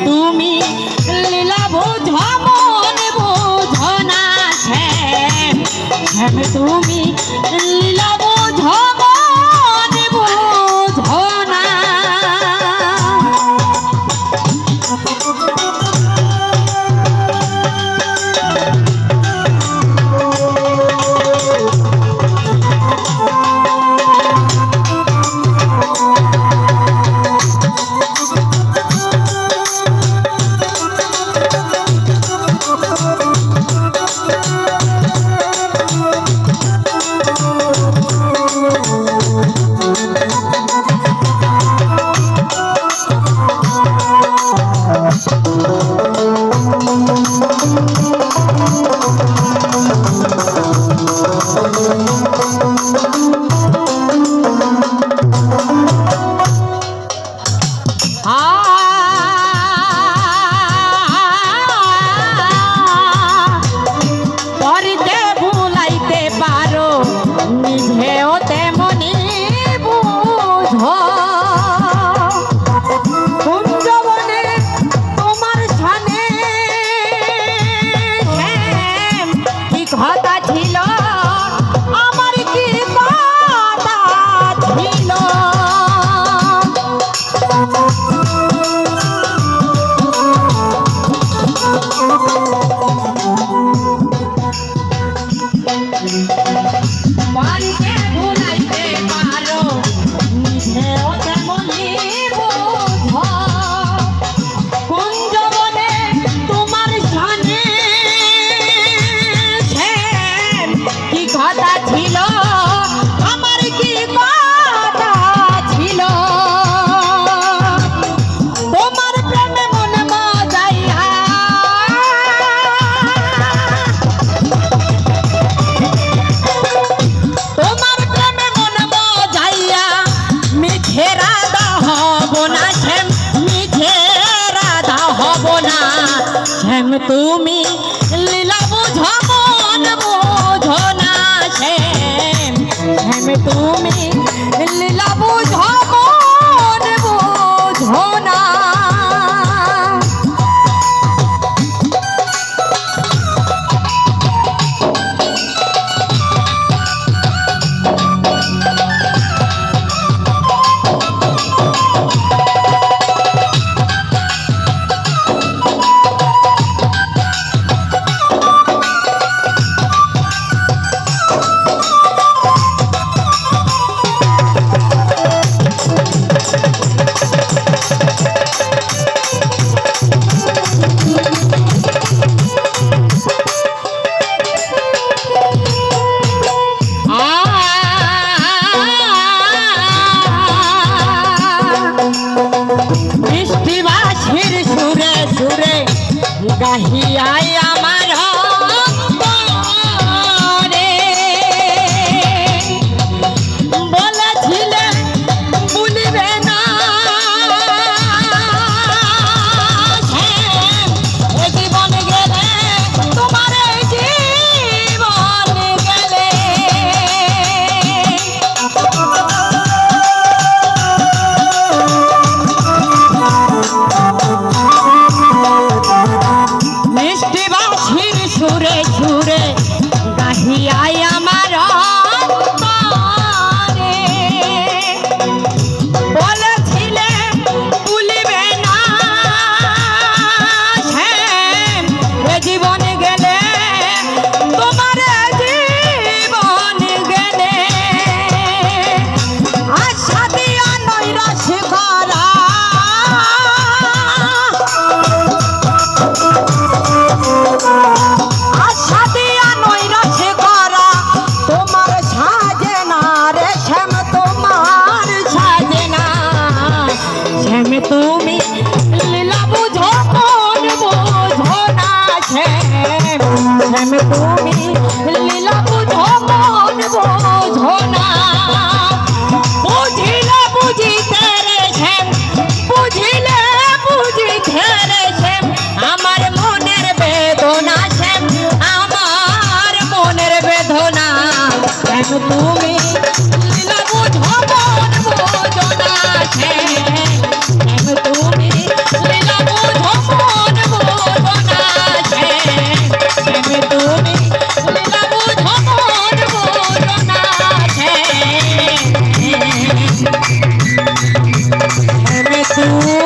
তুমি লীলা বোঝো মন বোঝো না শ্যাম শ্যাম তুমি লীলা বোঝো মন বোঝো না। তুমি লীলা বুঝো মন বুঝো না শ্যাম শ্যাম তুমি লীলা বুঝো মন বুঝো না। গাহিয়াই আমার রে বলেছিলে ভুলিবে না এ জীবন গেলে তোমার জীবন গেলে মিষ্টি সাজে না রে শ্যাম তোমার সাজে না শ্যাম তুমি লীলা বুঝো মন বুঝো না শ্যাম শ্যাম তুমি লীলা বুঝো মন বুঝো না বুঝিলে বুঝিতে রে শ্যাম বুঝিলে বুঝিতে রে শ্যাম আমার মনের বেদনা শ্যাম আমার মনের বেদনা শ্যাম তুমি লীলা বুঝো মন বুঝো না শ্যাম শ্যাম তুমি লীলা বুঝো মন বুঝো না শ্যাম শ্যাম তুমি লীলা বুঝো মন বুঝো না শ্যাম শ্যাম তুমি